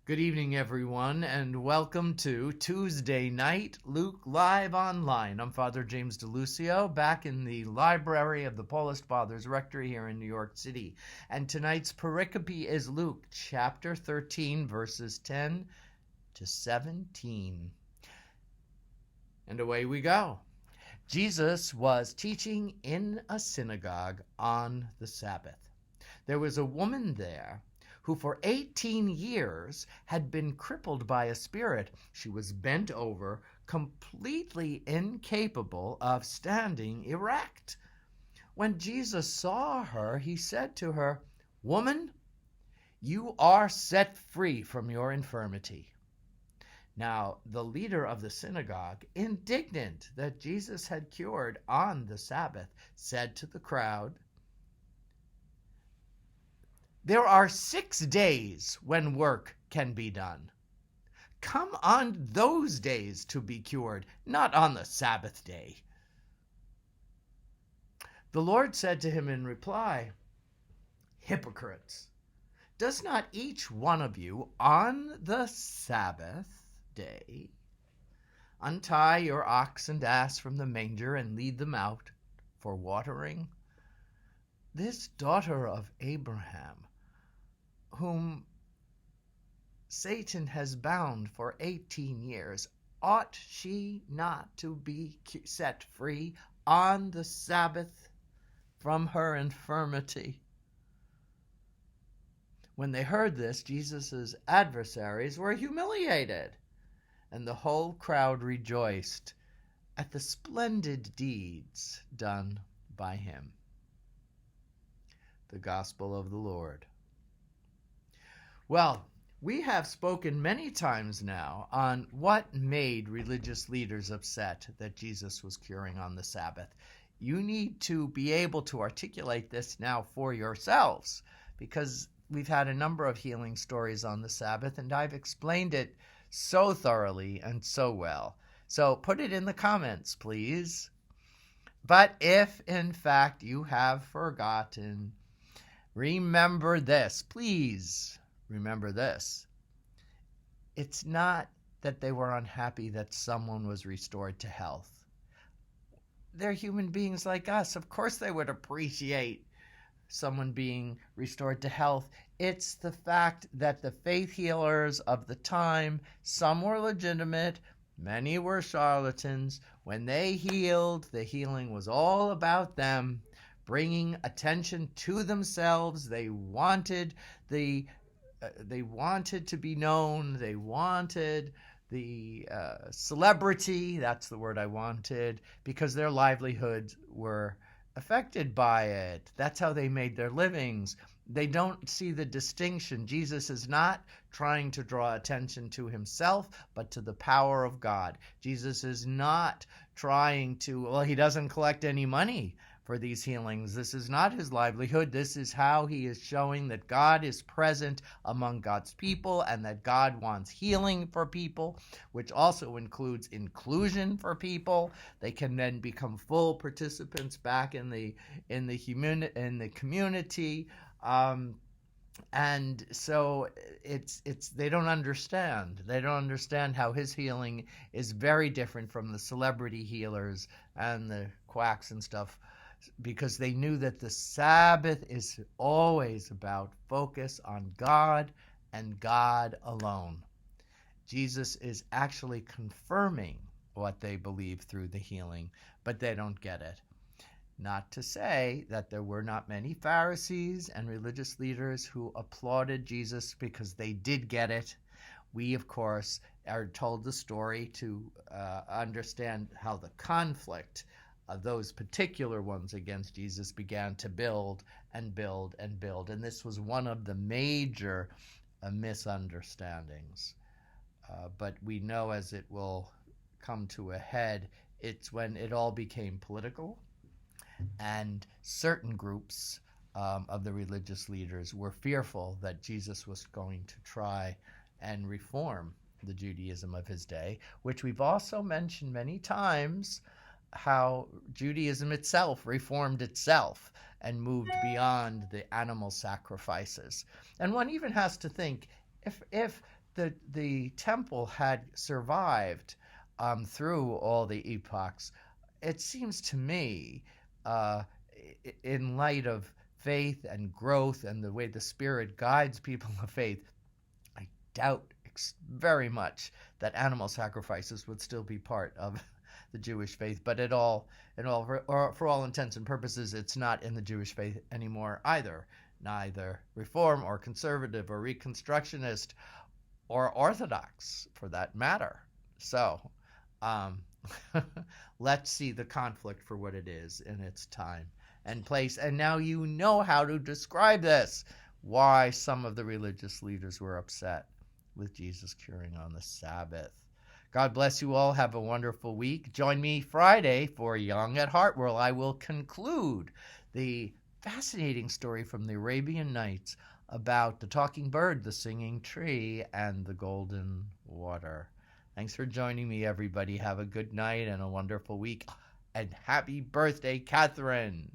Good evening, everyone, and welcome to Tuesday Night Luke Live Online. I'm Father James DeLucio, back in the library of the Paulist Fathers Rectory here in New York City. And tonight's pericope is Luke chapter 13, verses 10 to 17. And away we go. Jesus was teaching in a synagogue on the Sabbath. There was a woman there who for 18 years had been crippled by a spirit. She was bent over, completely incapable of standing erect. When Jesus saw her, he said to her, "Woman, you are set free from your infirmity." Now, the leader of the synagogue, indignant that Jesus had cured on the Sabbath, said to the crowd, "There are 6 days when work can be done. Come on those days to be cured, not on the Sabbath day." The Lord said to him in reply, "Hypocrites, does not each one of you on the Sabbath day untie your ox and ass from the manger and lead them out for watering? This daughter of Abraham, whom Satan has bound for 18 years, ought she not to be set free on the Sabbath from her infirmity?" When they heard this, Jesus' adversaries were humiliated, and the whole crowd rejoiced at the splendid deeds done by him. The Gospel of the Lord. Well, we have spoken many times now on what made religious leaders upset that Jesus was curing on the Sabbath. You need to be able to articulate this now for yourselves, because we've had a number of healing stories on the Sabbath, and I've explained it so thoroughly and so well. So put it in the comments, please. But if, in fact, you have forgotten, remember this, please. Remember this. It's not that they were unhappy that someone was restored to health. They're human beings like us. Of course they would appreciate someone being restored to health. It's the fact that the faith healers of the time, some were legitimate, many were charlatans. When they healed, the healing was all about them, bringing attention to themselves. They wanted to be known. They wanted the celebrity, that's the word I wanted, because their livelihoods were affected by it. That's how they made their livings. They don't see the distinction. Jesus is not trying to draw attention to himself, but to the power of God. Jesus is not trying to, he doesn't collect any money for these healings. This is not his livelihood. This is how he is showing that God is present among God's people and that God wants healing for people, which also includes inclusion for people. They can then become full participants back in the community. And so they don't understand. They don't understand how his healing is very different from the celebrity healers and the quacks and stuff, because they knew that the Sabbath is always about focus on God and God alone. Jesus is actually confirming what they believe through the healing, but they don't get it. Not to say that there were not many Pharisees and religious leaders who applauded Jesus because they did get it. We, of course, are told the story to understand how the conflict of those particular ones against Jesus began to build and build and build. And this was one of the major misunderstandings. But we know, as it will come to a head, it's when it all became political, and certain groups of the religious leaders were fearful that Jesus was going to try and reform the Judaism of his day, which we've also mentioned many times, how Judaism itself reformed itself and moved beyond the animal sacrifices. And one even has to think, if the temple had survived through all the epochs, it seems to me, in light of faith and growth and the way the Spirit guides people of faith, I doubt very much that animal sacrifices would still be part of the Jewish faith. But for all intents and purposes, it's not in the Jewish faith anymore either. Neither Reform or Conservative or Reconstructionist or Orthodox, for that matter. So, let's see the conflict for what it is in its time and place. And now you know how to describe this, why some of the religious leaders were upset with Jesus curing on the Sabbath. God bless you all. Have a wonderful week. Join me Friday for Young at Heart, where I will conclude the fascinating story from the Arabian Nights about the talking bird, the singing tree, and the golden water. Thanks for joining me, everybody. Have a good night and a wonderful week. And happy birthday, Catherine.